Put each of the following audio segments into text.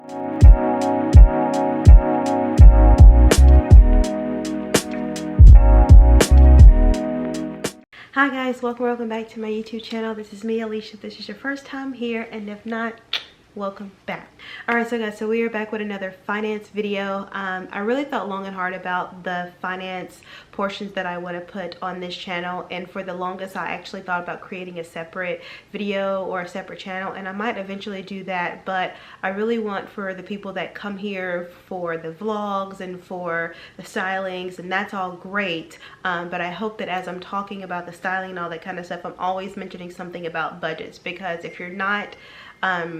Hi guys, welcome back to my YouTube channel. This is me, Alicia. If this is your first time here, and if not, welcome back. Alright, so guys, we are back with another finance video. I really thought long and hard about the finance portions that I want to put on this channel, and for the longest I actually thought about creating a separate video or a separate channel, and I might eventually do that, but I really want for the people that come here for the vlogs and for the stylings, and that's all great, but I hope that as I'm talking about the styling and all that kind of stuff, I'm always mentioning something about budgets, because if you're not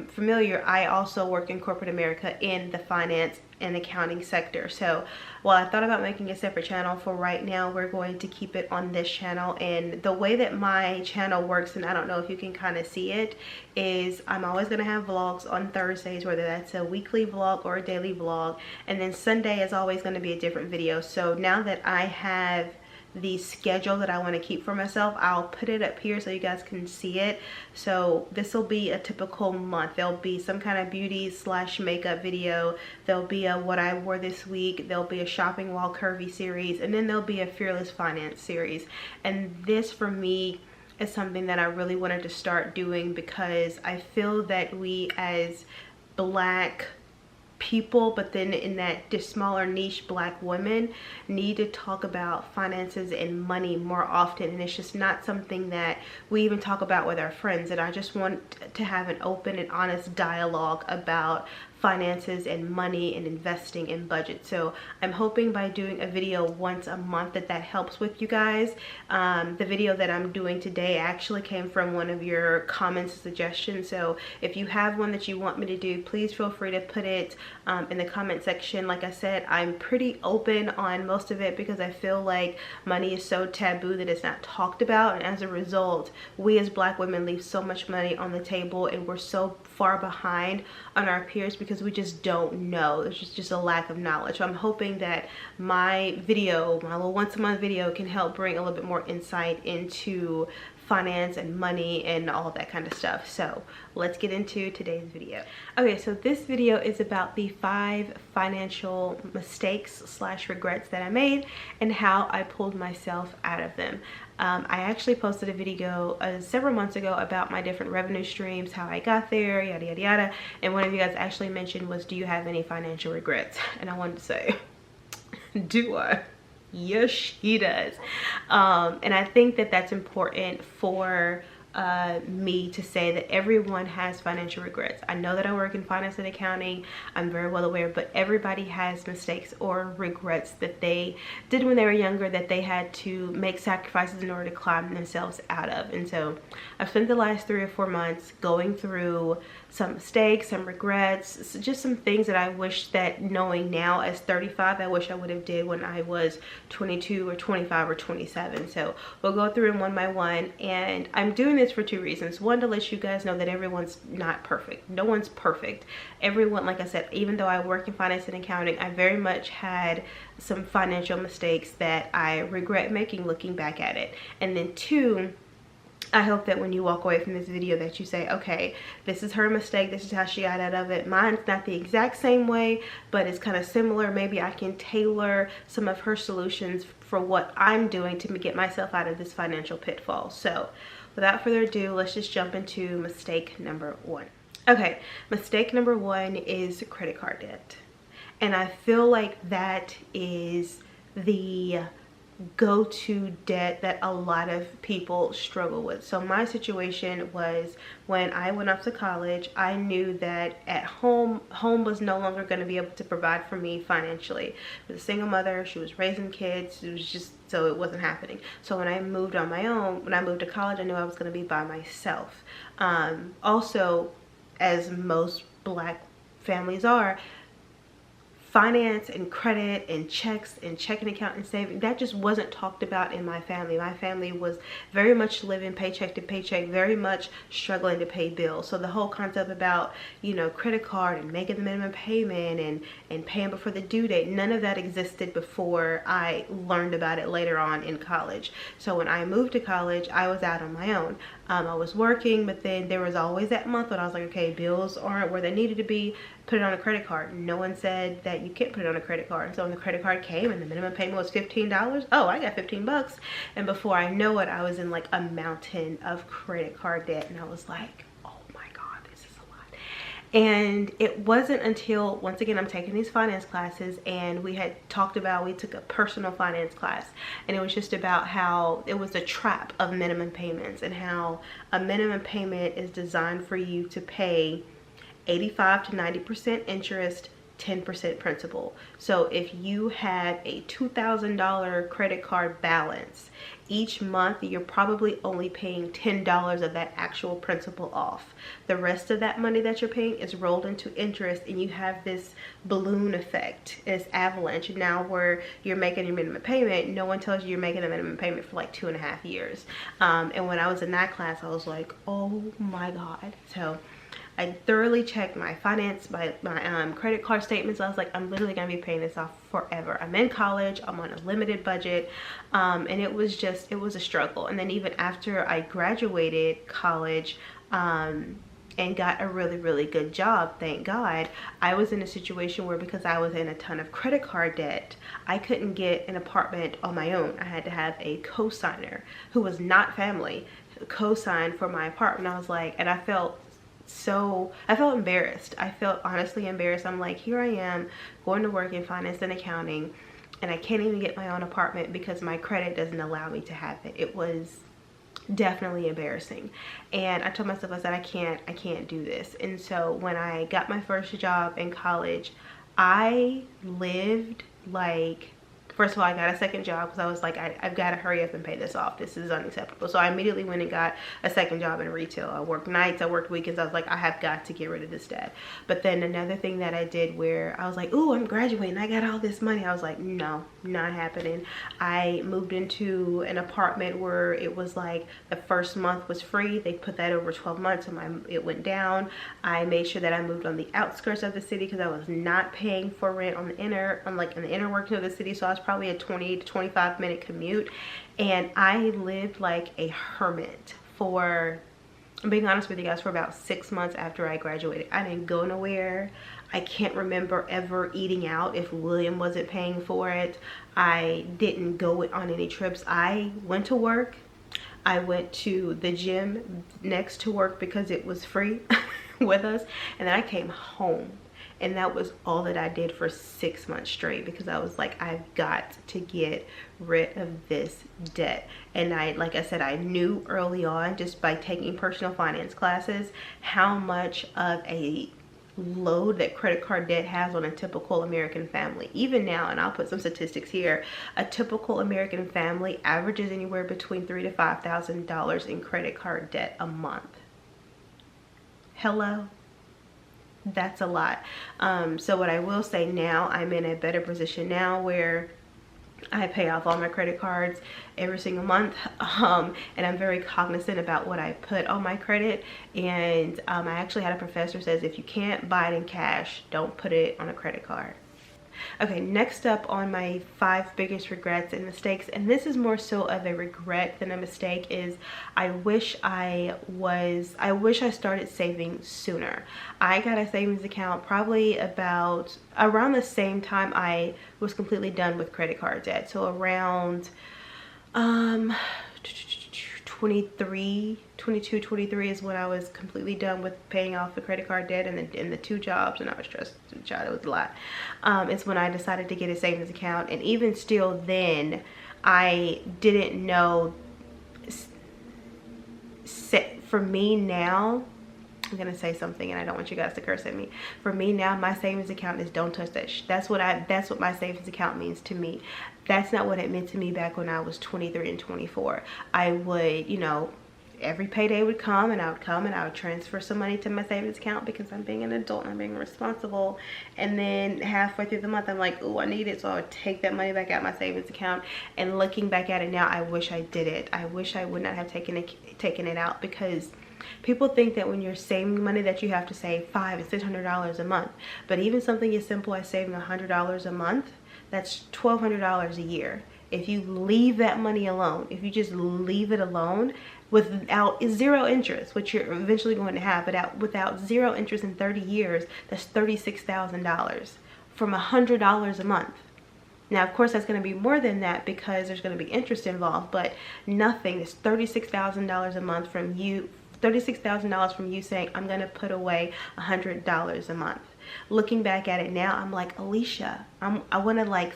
familiar, I also work in corporate America in the finance and accounting sector. So while I thought about making a separate channel, for right now we're going to keep it on this channel. And the way that my channel works, and I don't know if you can kind of see it, is I'm always going to have vlogs on Thursdays, whether that's a weekly vlog or a daily vlog, and then Sunday is always going to be a different video. So now that I have the schedule that I want to keep for myself, I'll put it up here so you guys can see it. So this will be a typical month. There'll be some kind of beauty / makeup video, there'll be a what I wore this week, there'll be a shopping while curvy series, and then there'll be a fearless finance series. And this for me is something that I really wanted to start doing, because I feel that we as Black people, but then in that just smaller niche Black women, need to talk about finances and money more often, and it's just not something that we even talk about with our friends. And I just want to have an open and honest dialogue about finances and money and investing and budget. So I'm hoping by doing a video once a month that helps with you guys. The video that I'm doing today actually came from one of your comments and suggestions, so if you have one that you want me to do, please feel free to put it in the comment section. Like I said, I'm pretty open on most of it, because I feel like money is so taboo that it's not talked about, and as a result we as Black women leave so much money on the table, and we're so far behind on our peers because we just don't know. There's just a lack of knowledge. So I'm hoping that my video, my little once a month video, can help bring a little bit more insight into finance and money and all that kind of stuff. So let's get into today's video. Okay, so this video is about the 5 financial mistakes / regrets that I made and how I pulled myself out of them. I actually posted a video several months ago about my different revenue streams, how I got there, yada yada yada, and one of you guys actually mentioned was, do you have any financial regrets? And I wanted to say, do I? Yes, she does. And I think that that's important for me to say, that everyone has financial regrets. I know that I work in finance and accounting, I'm very well aware, but everybody has mistakes or regrets that they did when they were younger, that they had to make sacrifices in order to climb themselves out of. And so I've spent the last 3 or 4 months going through some mistakes, some regrets, just some things that I wish that, knowing now as 35, I wish I would have did when I was 22 or 25 or 27. So we'll go through them one by one, and I'm doing this for 2 reasons. One, to let you guys know that everyone's not perfect. No one's perfect. Everyone, like I said, even though I work in finance and accounting, I very much had some financial mistakes that I regret making looking back at it. And then 2, I hope that when you walk away from this video that you say, okay, this is her mistake, this is how she got out of it. Mine's not the exact same way, but it's kind of similar. Maybe I can tailor some of her solutions for what I'm doing to get myself out of this financial pitfall. So without further ado, let's just jump into mistake number 1. Okay, mistake number 1 is credit card debt. And I feel like that is the go-to debt that a lot of people struggle with. So my situation was, when I went off to college, I knew that at home was no longer going to be able to provide for me financially. I was a single mother, she was raising kids, it was just, so it wasn't happening. So when I moved on my own, when I moved to college, I knew I was going to be by myself. Also, as most Black families are, finance and credit and checks and checking account and saving, that just wasn't talked about in my family. My family was very much living paycheck to paycheck, very much struggling to pay bills. So the whole concept about, you know, credit card and making the minimum payment and paying before the due date, none of that existed before I learned about it later on in college. So when I moved to college, I was out on my own. I was working, but then there was always that month when I was like, okay, bills aren't where they needed to be, put it on a credit card. No one said that you can't put it on a credit card. So when the credit card came and the minimum payment was $15, oh, I got 15 bucks. And before I know it, I was in like a mountain of credit card debt, and I was like, and it wasn't until, once again, I'm taking these finance classes, and we had talked about, we took a personal finance class, and it was just about how it was a trap of minimum payments, and how a minimum payment is designed for you to pay 85 to 90% interest, 10% principal. So if you had a $2,000 credit card balance, each month you're probably only paying $10 of that actual principal off. The rest of that money that you're paying is rolled into interest, and you have this balloon effect, this avalanche. Now where you're making your minimum payment, no one tells you you're making a minimum payment for like 2.5 years. And when I was in that class, I was like, oh my God. So I thoroughly checked my finance, my credit card statements. I was like, I'm literally gonna be paying this off forever. I'm in college, I'm on a limited budget, and it was a struggle. And then even after I graduated college, and got a really good job, thank God, I was in a situation where, because I was in a ton of credit card debt, I couldn't get an apartment on my own. I had to have a co-signer who was not family co-sign for my apartment. I was like, and I felt embarrassed. I felt honestly embarrassed. I'm like, here I am going to work in finance and accounting, and I can't even get my own apartment because my credit doesn't allow me to have it. It was definitely embarrassing, and I told myself, I said, I can't do this. And so when I got my first job in college, I lived like, first of all, I got a second job because I was like, I've got to hurry up and pay this off. This is unacceptable. So I immediately went and got a second job in retail. I worked nights, I worked weekends. I was like, I have got to get rid of this debt. But then another thing that I did, where I was like, oh, I'm graduating, I got all this money. I was like, no, not happening. I moved into an apartment where it was like the first month was free. They put that over 12 months, and it went down. I made sure that I moved on the outskirts of the city because I was not paying for rent on the in the inner workings of the city. So I was probably a 20 to 25 minute commute, and I lived like a hermit for, I'm being honest with you guys, for about 6 months after I graduated. I didn't go nowhere. I can't remember ever eating out if William wasn't paying for it. I didn't go on any trips. I went to work. I went to the gym next to work because it was free with us, and then I came home. And that was all that I did for 6 months straight, because I was like, I've got to get rid of this debt. And like I said, I knew early on, just by taking personal finance classes, how much of a load that credit card debt has on a typical American family. Even now, and I'll put some statistics here, a typical American family averages anywhere between $3,000 to $5,000 in credit card debt a month. Hello? That's a lot. So what I will say, now I'm in a better position now where I pay off all my credit cards every single month, and I'm very cognizant about what I put on my credit. And I actually had a professor says, if you can't buy it in cash, don't put it on a credit card. Okay, next up on my 5 biggest regrets and mistakes, and this is more so of a regret than a mistake, is I wish I started saving sooner. I got a savings account probably about around the same time I was completely done with credit card debt. So around 22, 23 is when I was completely done with paying off the credit card debt and the 2 jobs, and I was stressed. Child, it was a lot. It's when I decided to get a savings account, and even still then, I didn't know. For me now, I'm gonna say something, and I don't want you guys to curse at me. For me now, my savings account is don't touch that. That's what my savings account means to me. That's not what it meant to me back when I was 23 and 24. I would, you know, every payday would come, and I would transfer some money to my savings account because I'm being an adult and I'm being responsible. And then halfway through the month, I'm like, oh, I need it. So I would take that money back out my savings account. And looking back at it now, I wish I did it. I wish I would not have taken it out, because people think that when you're saving money that you have to save $500 and $600 a month. But even something as simple as saving $100 a month, that's $1,200 a year. If you leave that money alone, if you just leave it alone, without zero interest, which you're eventually going to have, but without zero interest in 30 years, that's $36,000 from $100 a month. Now, of course, that's going to be more than that because there's going to be interest involved, but nothing is $36,000 a month from you. $36,000 from you saying, I'm going to put away $100 a month. Looking back at it now, I'm like, Alicia, I want to like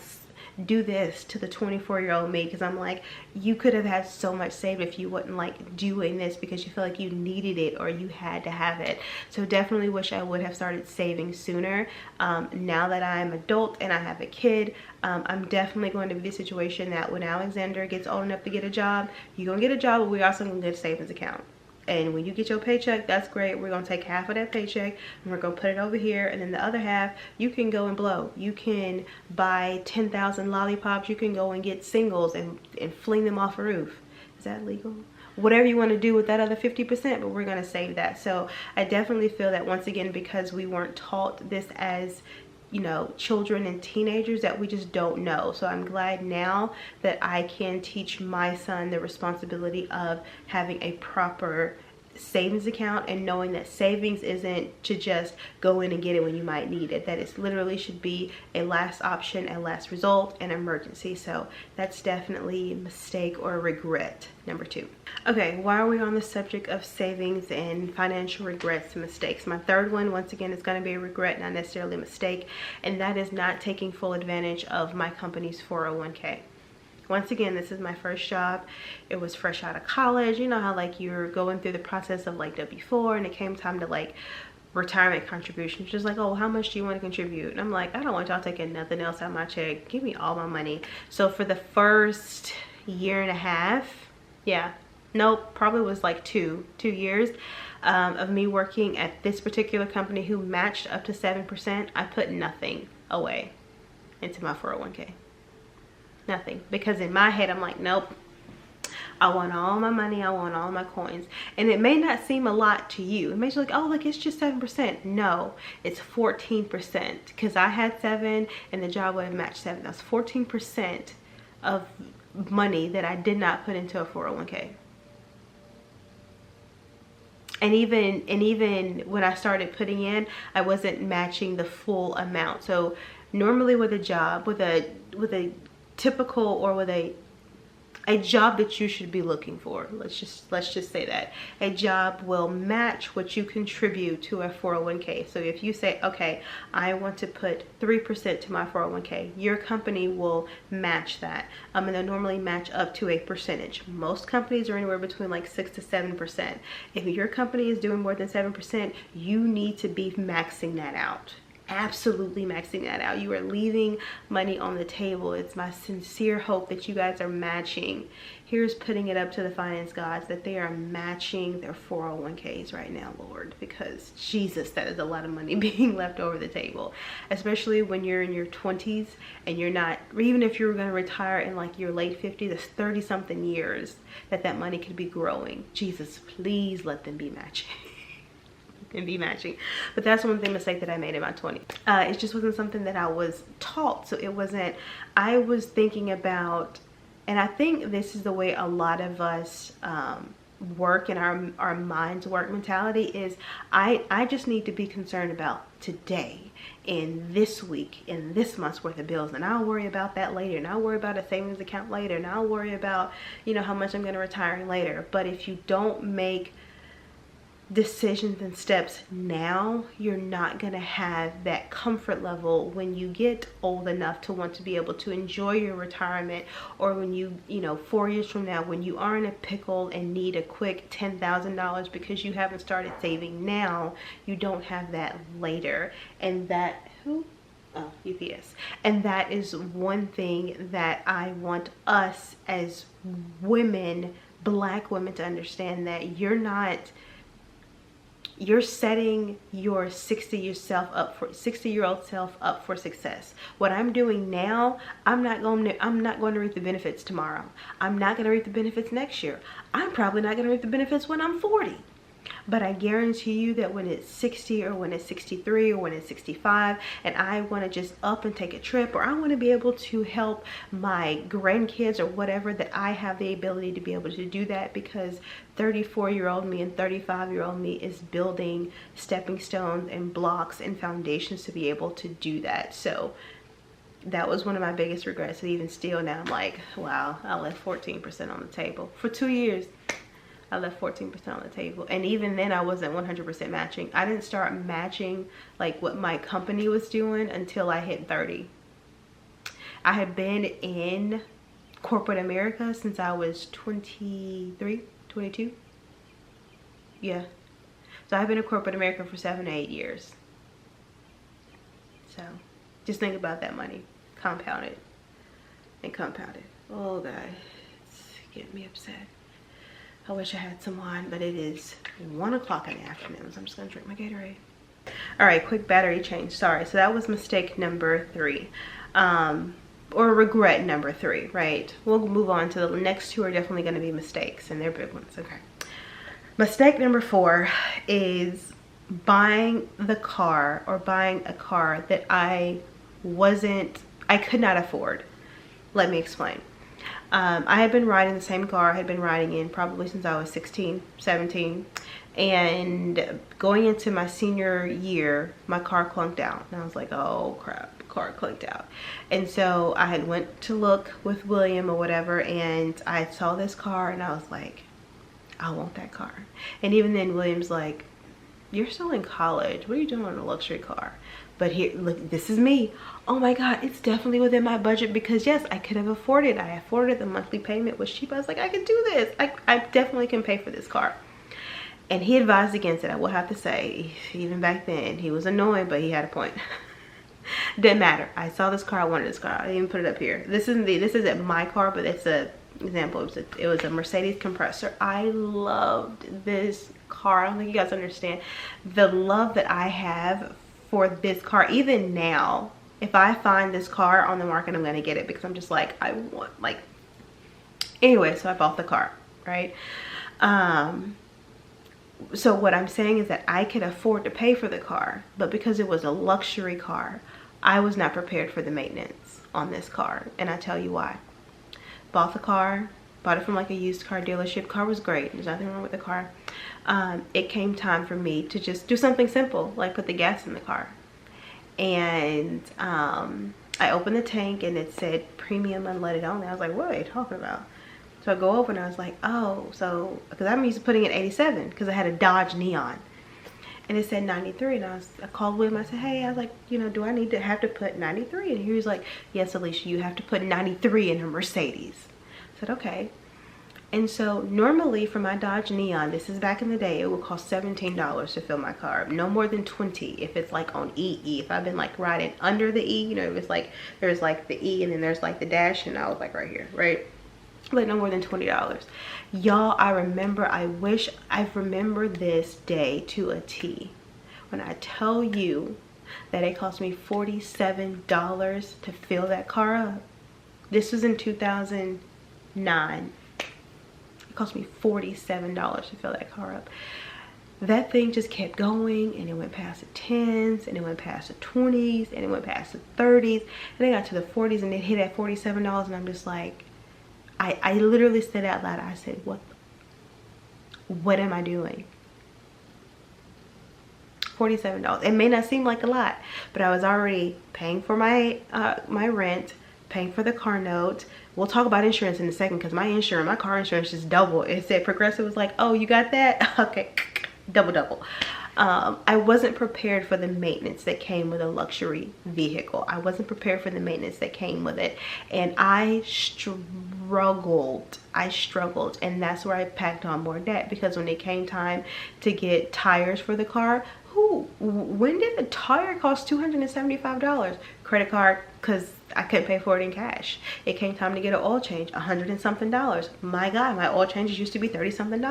do this to the 24-year-old me, because I'm like, you could have had so much saved if you wasn't like doing this because you feel like you needed it or you had to have it. So definitely wish I would have started saving sooner. Now that I'm adult and I have a kid, I'm definitely going to be the situation that when Alexander gets old enough to get a job, you're gonna get a job, but we're also gonna get a savings account. And when you get your paycheck, that's great. We're going to take half of that paycheck and we're going to put it over here. And then the other half, you can go and blow. You can buy 10,000 lollipops. You can go and get singles and fling them off a roof. Is that legal? Whatever you want to do with that other 50%, but we're going to save that. So I definitely feel that once again, because we weren't taught this as, you know, children and teenagers, that we just don't know. So I'm glad now that I can teach my son the responsibility of having a proper savings account and knowing that savings isn't to just go in and get it when you might need it, that it literally should be a last option, a last result, an emergency. So that's definitely a mistake or a regret, number 2. Okay, why are we on the subject of savings and financial regrets and mistakes? My third one, once again, is going to be a regret, not necessarily a mistake, and that is not taking full advantage of my company's 401k. Once again, this is my first job. It was fresh out of college. You know how like you're going through the process of like W-4, and it came time to like retirement contributions. Just like, oh, how much do you want to contribute? And I'm like, I don't want y'all taking nothing else out of my check. Give me all my money. So for the first year and a half, yeah, nope, probably was like two years of me working at this particular company who matched up to 7%, I put nothing away into my 401k. Nothing. Because in my head, I'm like, nope, I want all my money, I want all my coins. And it may not seem a lot to you. It may be like, oh, look, it's just 7%. No, it's 14%. Because I had 7 and the job would have matched 7. That's 14% of money that I did not put into a 401k. And even when I started putting in, I wasn't matching the full amount. So normally with a job, with a typical, or with a job that you should be looking for, let's just say that a job will match what you contribute to a 401k. So if you say, okay, I want to put 3% to my 401k, your company will match that, and they'll normally match up to a percentage. Most companies are anywhere between like 6 to 7%. If your company is doing more than 7%, you need to be maxing that out. Absolutely maxing that out. You are leaving money on the table. It's my sincere hope that you guys are matching. Here's putting it up to the finance gods that they are matching their 401ks right now, Lord, because Jesus, that is a lot of money being left over the table, especially when you're in your 20s and you're not, even if you're going to retire in like your late 50s, that's 30 something years that money could be growing. Jesus, please let them be matching. And be matching. But that's one thing mistake that I made in my 20s. It just wasn't something that I was taught. So it wasn't, I was thinking about, and I think this is the way a lot of us work, and our minds work mentality is, I just need to be concerned about today, in this week, in this month's worth of bills, and I'll worry about that later, and I'll worry about a savings account later, and I'll worry about, you know, how much I'm going to retire later. But if you don't make decisions and steps now, you're not going to have that comfort level when you get old enough to want to be able to enjoy your retirement, or when you know, 4 years from now, when you are in a pickle and need a quick $10,000 because you haven't started saving now, you don't have that later. And that, UPS. And that is one thing that I want us as women, Black women, to understand, that you're setting your 60-year-old self up for success. What I'm doing now, I'm not going to reap the benefits tomorrow. I'm not going to reap the benefits next year. I'm probably not going to reap the benefits when I'm 40. But I guarantee you that when it's 60 or when it's 63 or when it's 65 and I want to just up and take a trip, or I want to be able to help my grandkids or whatever, that I have the ability to be able to do that, because 34-year-old me and 35-year-old me is building stepping stones and blocks and foundations to be able to do that. So that was one of my biggest regrets. And even still now, I'm like, wow, I left 14% on the table. For 2 years, I left 14% on the table. And even then, I wasn't 100% matching. I didn't start matching like what my company was doing until I hit 30. I had been in corporate America since I was 23, 22. Yeah. So I've been in corporate America for 7 to 8 years. So just think about that money. Compound it. And compound it. Oh God, it's getting me upset. I wish I had some wine, but it is 1 o'clock in the afternoon, so I'm just gonna drink my Gatorade. All right, quick battery change. Sorry, so that was mistake number 3. Or regret number 3, right? We'll move on to the next 2 are definitely gonna be mistakes, and they're big ones, okay. Mistake number 4 is buying the car, or buying a car that I could not afford. Let me explain. I had been riding the same car I had been riding in probably since I was 16, 17. And going into my senior year, my car clunked out. And I was like, oh crap, the car clunked out. And so I had went to look with William or whatever, and I saw this car and I was like, I want that car. And even then William's like, you're still in college. What are you doing on a luxury car? But here, look, this is me. Oh my God, it's definitely within my budget, because yes, I could have afforded. I afforded the monthly payment was cheap. I was like, I can do this. I definitely can pay for this car. And he advised against it. I will have to say, even back then, he was annoying, but he had a point. Didn't matter. I saw this car. I wanted this car. I didn't even put it up here. This isn't my car, but it's a example. It was a Mercedes compressor. I loved this car. I don't think you guys understand the love that I have for this car. Even now, if I find this car on the market, I'm gonna get it, because I'm just like, I want, like, anyway. So I bought the car, right? So what I'm saying is that I could afford to pay for the car, but because it was a luxury car, I was not prepared for the maintenance on this car. And I tell you why. Bought the car, bought it from like a used car dealership. Car was great. There's nothing wrong with the car. It came time for me to just do something simple, like put the gas in the car. And I opened the tank and it said premium unleaded only. I was like, what are they talking about? So I go over and I was like, oh, so, because I'm used to putting in 87 because I had a Dodge Neon. And it said 93, and I called William. I said, hey, I was like, you know, do I need to have to put 93? And he was like, yes, Alicia, you have to put 93 in a Mercedes. I said, okay. And so normally for my Dodge Neon, this is back in the day, it would cost $17 to fill my car. No more than 20 if it's like on EE. If I've been like riding under the E, you know, it was like, there's like the E and then there's like the dash, and I was like right here, right? Like no more than $20. Y'all, I remember this day to a T. When I tell you that it cost me $47 to fill that car up. This was in 2009. It cost me $47 to fill that car up. That thing just kept going, and it went past the 10s, and it went past the 20s, and it went past the 30s, and it got to the 40s, and it hit at $47, and I'm just like, I literally said out loud, I said, what am I doing? $47. It may not seem like a lot, but I was already paying for my my rent, paying for the car note. We'll talk about insurance in a second, because my car insurance is double. It said Progressive was like, oh, you got that? Okay, double. I wasn't prepared for the maintenance that came with a luxury vehicle. I wasn't prepared for the maintenance that came with it, and I struggled, and that's where I packed on more debt, because when it came time to get tires for the car, when did the tire cost $275? Credit card, because I couldn't pay for it in cash. It came time to get an oil change, $100 and something. My God, my oil changes used to be $30 something.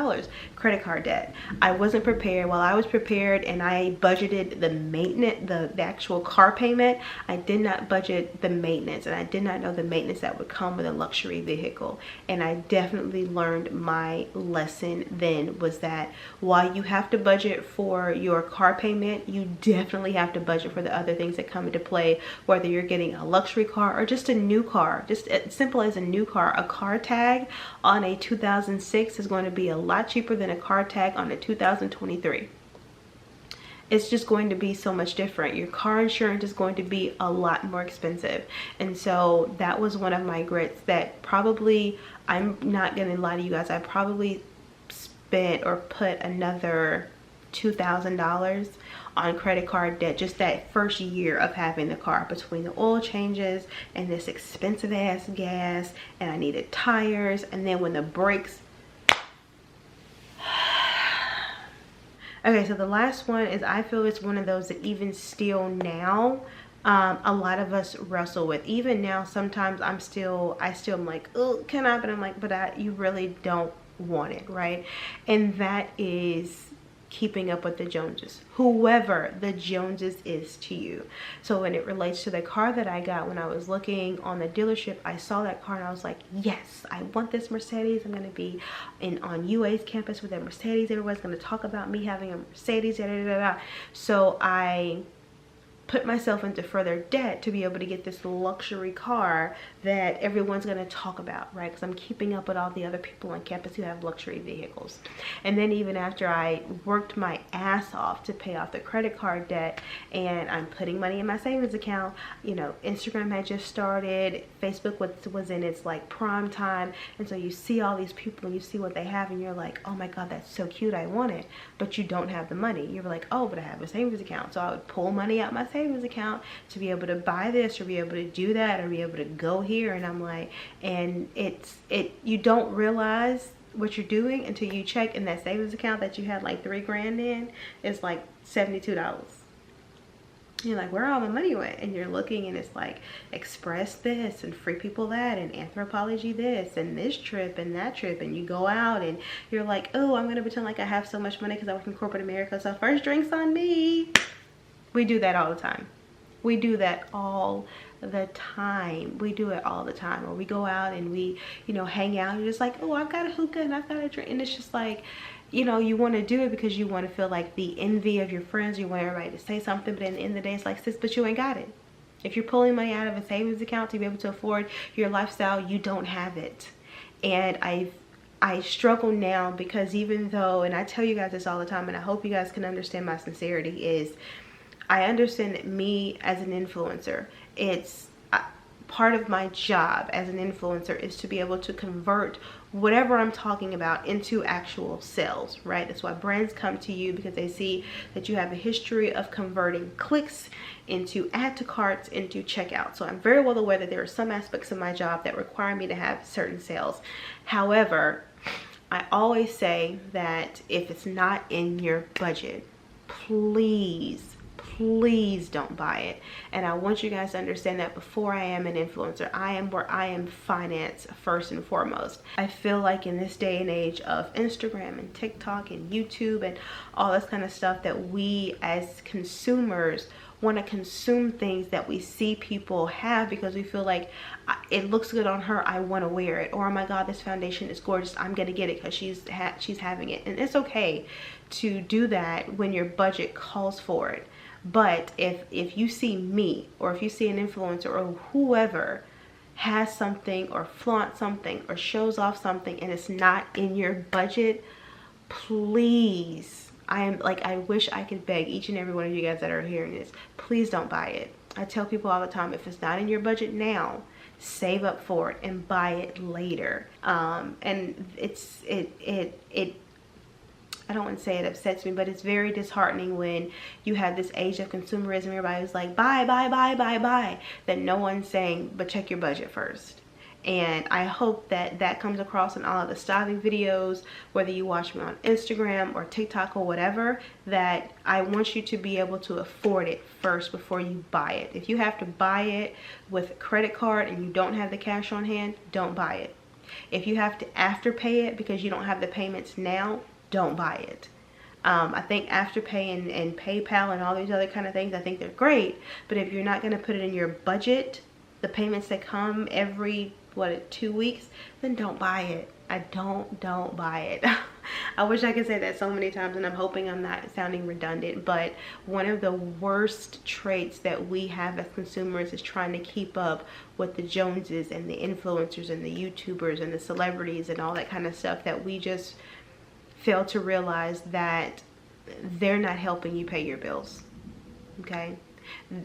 Credit card debt. I wasn't prepared. While I was prepared and I budgeted the maintenance, the actual car payment, I did not budget the maintenance, and I did not know the maintenance that would come with a luxury vehicle. And I definitely learned my lesson then, was that while you have to budget for your car payment, you definitely have to budget for the other things that come into play, whether you're getting a luxury car or just a new car. Just as simple as a new car. A car tag on a 2006 is going to be a lot cheaper than a car tag on a 2023. It's just going to be so much different. Your car insurance is going to be a lot more expensive. And so that was one of my grits that probably, I'm not gonna lie to you guys, I probably spent or put another $2,000 on credit card debt just that first year of having the car, between the oil changes and this expensive ass gas, and I needed tires, and then when the brakes. Okay, so the last one is, I feel it's one of those that even still now, a lot of us wrestle with. Even now, sometimes I still am like, oh, can I? But I'm like, but you really don't want it, right? And that is keeping up with the Joneses, whoever the Joneses is to you. So when it relates to the car that I got, when I was looking on the dealership, I saw that car and I was like, yes, I want this Mercedes. I'm going to be on UA's campus with a Mercedes. Everyone's going to talk about me having a Mercedes, da, da, da, da. So I put myself into further debt to be able to get this luxury car that everyone's going to talk about, right? Because I'm keeping up with all the other people on campus who have luxury vehicles. And then even after I worked my ass off to pay off the credit card debt, and I'm putting money in my savings account, you know, Instagram had just started, Facebook was in its like prime time, and so you see all these people and you see what they have and you're like, oh my God, that's so cute, I want it, but you don't have the money. You're like, oh, but I have a savings account. So I would pull money out my savings account to be able to buy this or be able to do that or be able to go here. And I'm like, and you don't realize what you're doing until you check in that savings account that you had like $3 grand in. It's like $72. You're like, where all my money went? And you're looking and it's like Express this and Free People that and Anthropology this and this trip and that trip, and you go out and you're like, oh, I'm gonna pretend like I have so much money because I work in corporate America, so first drinks on me. We do that all the time. We do that all the time. We do it all the time. Or we go out and we, you know, hang out. You're just like, oh, I've got a hookah and I've got a drink. And it's just like, you know, you want to do it because you want to feel like the envy of your friends. You want everybody to say something. But at the end of the day, it's like, sis, but you ain't got it. If you're pulling money out of a savings account to be able to afford your lifestyle, you don't have it. And I struggle now because even though, and I tell you guys this all the time, and I hope you guys can understand my sincerity, is I understand that me as an influencer, it's part of my job as an influencer is to be able to convert whatever I'm talking about into actual sales, right? That's why brands come to you, because they see that you have a history of converting clicks into add to carts, into checkout. So I'm very well aware that there are some aspects of my job that require me to have certain sales. However, I always say that if it's not in your budget, please don't buy it. And I want you guys to understand that before I am an influencer, I am finance first and foremost. I feel like in this day and age of Instagram and TikTok and YouTube and all this kind of stuff, that we as consumers want to consume things that we see people have because we feel like it looks good on her, I want to wear it. Or, oh my God, this foundation is gorgeous, I'm gonna get it because she's having it. And it's okay to do that when your budget calls for it. But if you see me, or if you see an influencer or whoever has something or flaunts something or shows off something and it's not in your budget, please, I wish I could beg each and every one of you guys that are hearing this, please don't buy it. I tell people all the time, if it's not in your budget now, save up for it and buy it later. And it I don't want to say it upsets me, but it's very disheartening when you have this age of consumerism. Everybody's like, buy, that no one's saying, but check your budget first. And I hope that that comes across in all of the styling videos, whether you watch me on Instagram or TikTok or whatever, that I want you to be able to afford it first before you buy it. If you have to buy it with a credit card and you don't have the cash on hand, don't buy it. If you have to afterpay it because you don't have the payments now, don't buy it. I think Afterpay and PayPal and all these other kind of things, I think they're great. But if you're not going to put it in your budget, the payments that come every, 2 weeks, then don't buy it. Don't buy it. I wish I could say that so many times, and I'm hoping I'm not sounding redundant, but one of the worst traits that we have as consumers is trying to keep up with the Joneses and the influencers and the YouTubers and the celebrities and all that kind of stuff, that we just fail to realize that they're not helping you pay your bills. Okay?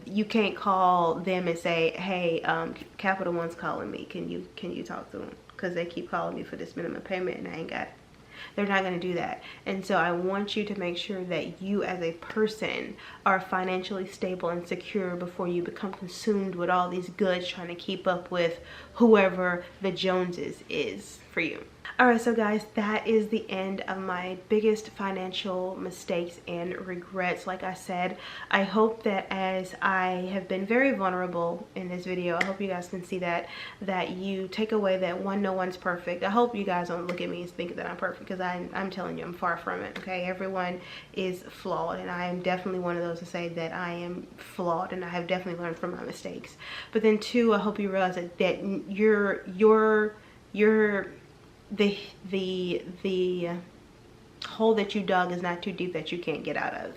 You can't call them and say, hey, Capital One's calling me, can you talk to them, because they keep calling me for this minimum payment and I ain't got it. They're not going to do that. And so I want you to make sure that you as a person are financially stable and secure before you become consumed with all these goods trying to keep up with whoever the Joneses is for you. Alright, so guys, that is the end of my biggest financial mistakes and regrets. Like I said, I hope that as I have been very vulnerable in this video, I hope you guys can see that you take away that no one's perfect. I hope you guys don't look at me and think that I'm perfect, because I'm telling you, I'm far from it. Okay, everyone is flawed, and I am definitely one of those to say that I am flawed, and I have definitely learned from my mistakes. But then two, I hope you realize that the hole that you dug is not too deep that you can't get out of.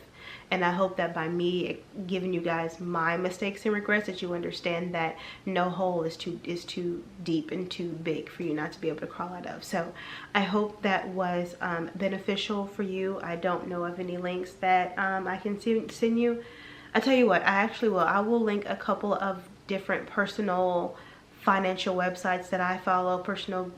And I hope that by me giving you guys my mistakes and regrets, that you understand that no hole is too deep and too big for you not to be able to crawl out of. So I hope that was beneficial for you. I don't know of any links that I can send you. I tell you what, I will link a couple of different personal financial websites that I follow, personal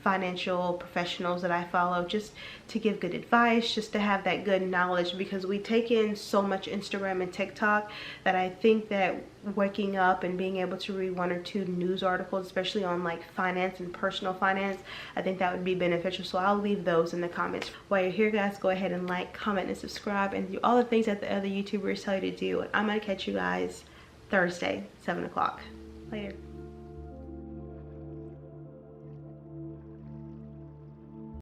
financial professionals that I follow, just to give good advice, just to have that good knowledge, because we take in so much Instagram and TikTok that I think that waking up and being able to read 1 or 2 news articles, especially on like finance and personal finance, I think that would be beneficial. So I'll leave those in the comments. While you're here, guys, go ahead and like, comment, and subscribe, and do all the things that the other YouTubers tell you to do. And I'm gonna catch you guys Thursday, 7 o'clock. Later.